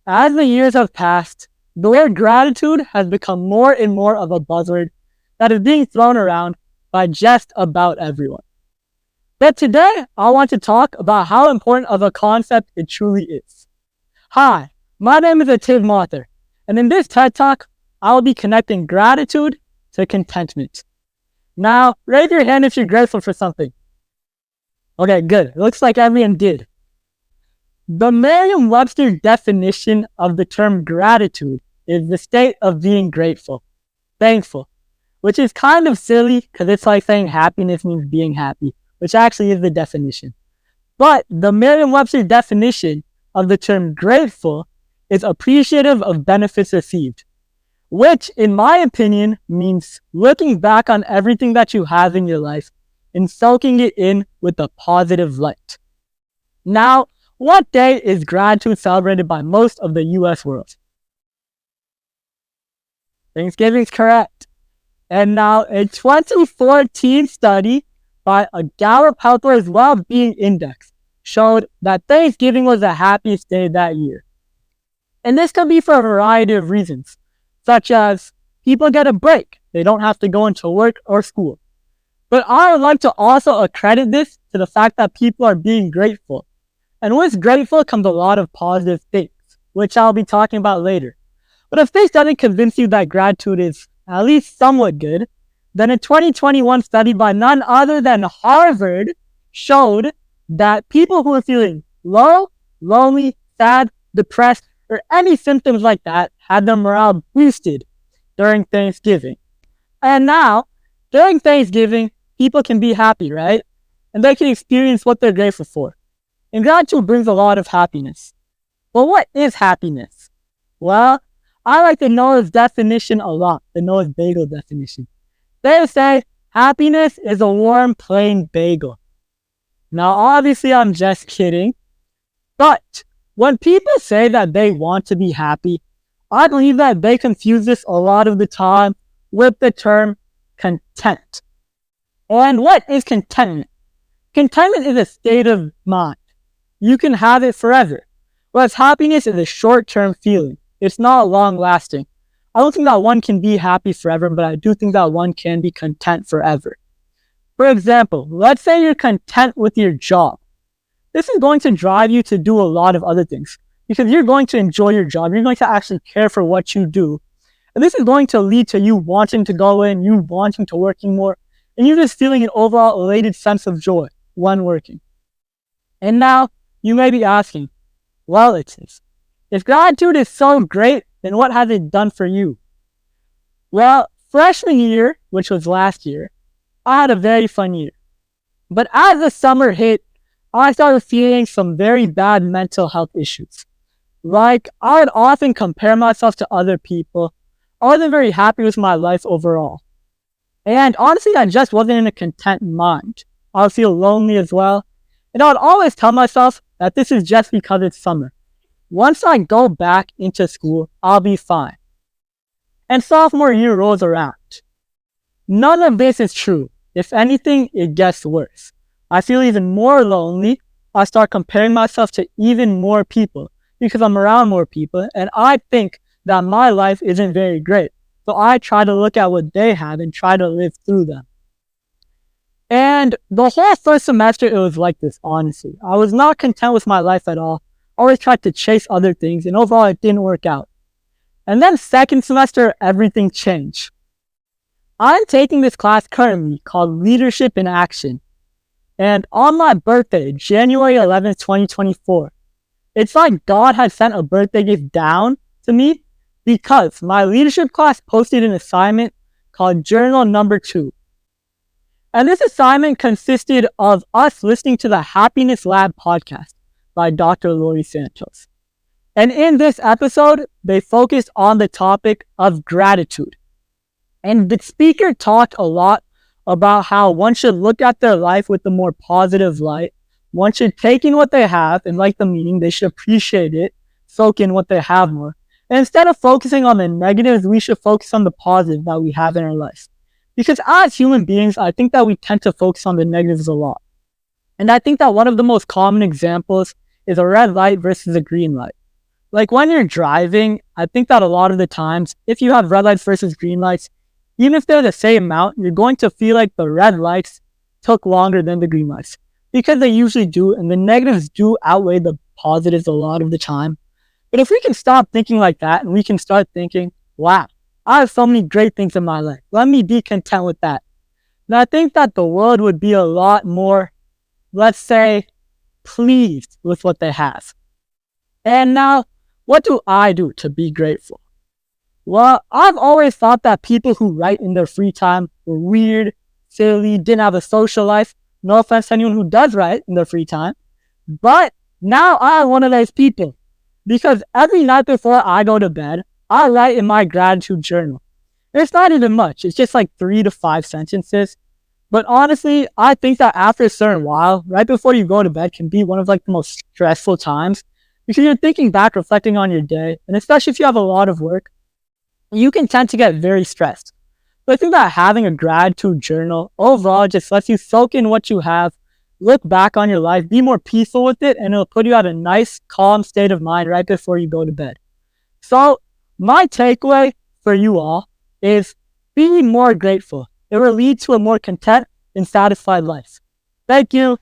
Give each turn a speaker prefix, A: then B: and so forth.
A: As the years have passed, the word gratitude has become more and more of a buzzword that is being thrown around by just about everyone. But today, I want to talk about how important of a concept it truly is. Hi, my name is Ativ Mathur, and in this TED Talk, I will be connecting gratitude to contentment. Now, raise your hand if you're grateful for something. Okay, good. It looks like everyone did. The Merriam-Webster definition of the term gratitude is the state of being grateful, thankful, which is kind of silly because it's like saying happiness means being happy, which actually is the definition. But the Merriam-Webster definition of the term grateful is appreciative of benefits received, which, in my opinion, means looking back on everything that you have in your life and soaking it in with a positive light. Now, what day is gratitude celebrated by most of the US world? Thanksgiving's correct. And now, a 2014 study by a Gallup Healthware's Well-Being Index showed that Thanksgiving was the happiest day that year. And this could be for a variety of reasons, such as people get a break. They don't have to go into work or school. But I would like to also accredit this to the fact that people are being grateful. And with grateful comes a lot of positive things, which I'll be talking about later. But if this doesn't convince you that gratitude is at least somewhat good, then a 2021 study by none other than Harvard showed that people who are feeling low, lonely, sad, depressed, or any symptoms like that had their morale boosted during Thanksgiving. And now, during Thanksgiving, people can be happy, right? And they can experience what they're grateful for. And gratitude brings a lot of happiness. But what is happiness? Well, I like the Noah's definition a lot, the Noah's bagel definition. They say happiness is a warm, plain bagel. Now, obviously, I'm just kidding. But when people say that they want to be happy, I believe that they confuse this a lot of the time with the term content. And what is contentment? Contentment is a state of mind. You can have it forever. Whereas happiness is a short-term feeling. It's not long-lasting. I don't think that one can be happy forever, but I do think that one can be content forever. For example, let's say you're content with your job. This is going to drive you to do a lot of other things because you're going to enjoy your job. You're going to actually care for what you do. And this is going to lead to you wanting to go in, you wanting to working more, and you're just feeling an overall elated sense of joy when working. And now, you may be asking, well, if gratitude is so great, then what has it done for you? Well, freshman year, which was last year, I had a very fun year. But as the summer hit, I started feeling some very bad mental health issues. Like, I would often compare myself to other people. I wasn't very happy with my life overall. And honestly, I just wasn't in a content mind. I would feel lonely as well. And I would always tell myself that this is just because it's summer. Once I go back into school, I'll be fine. And sophomore year rolls around. None of this is true. If anything, it gets worse. I feel even more lonely. I start comparing myself to even more people because I'm around more people, and I think that my life isn't very great. So I try to look at what they have and try to live through them. And the whole first semester, it was like this, honestly. I was not content with my life at all. I always tried to chase other things, and overall, it didn't work out. And then second semester, everything changed. I'm taking this class currently called Leadership in Action. And on my birthday, January 11th, 2024, it's like God had sent a birthday gift down to me because my leadership class posted an assignment called Journal Number 2. And this assignment consisted of us listening to the Happiness Lab podcast by Dr. Lori Santos. And in this episode, they focused on the topic of gratitude. And the speaker talked a lot about how one should look at their life with a more positive light. One should take in what they have and like the meaning, they should appreciate it, soak in what they have more. And instead of focusing on the negatives, we should focus on the positive that we have in our life. Because as human beings, I think that we tend to focus on the negatives a lot. And I think that one of the most common examples is a red light versus a green light. Like when you're driving, I think that a lot of the times, if you have red lights versus green lights, even if they're the same amount, you're going to feel like the red lights took longer than the green lights because they usually do. And the negatives do outweigh the positives a lot of the time. But if we can stop thinking like that and we can start thinking, wow, I have so many great things in my life. Let me be content with that. And I think that the world would be a lot more, let's say, pleased with what they have. And now, what do I do to be grateful? Well, I've always thought that people who write in their free time were weird, silly, didn't have a social life. No offense to anyone who does write in their free time. But now I'm one of those people. Because every night before I go to bed, I write in my gratitude journal. It's not even much. It's just like 3 to 5 sentences. But honestly, I think that after a certain while, right before you go to bed can be one of like the most stressful times because you're thinking back, reflecting on your day. And especially if you have a lot of work, you can tend to get very stressed. So I think that having a gratitude journal overall just lets you soak in what you have, look back on your life, be more peaceful with it, and it'll put you at a nice, calm state of mind right before you go to bed. So my takeaway for you all is be more grateful. It will lead to a more content and satisfied life. Thank you.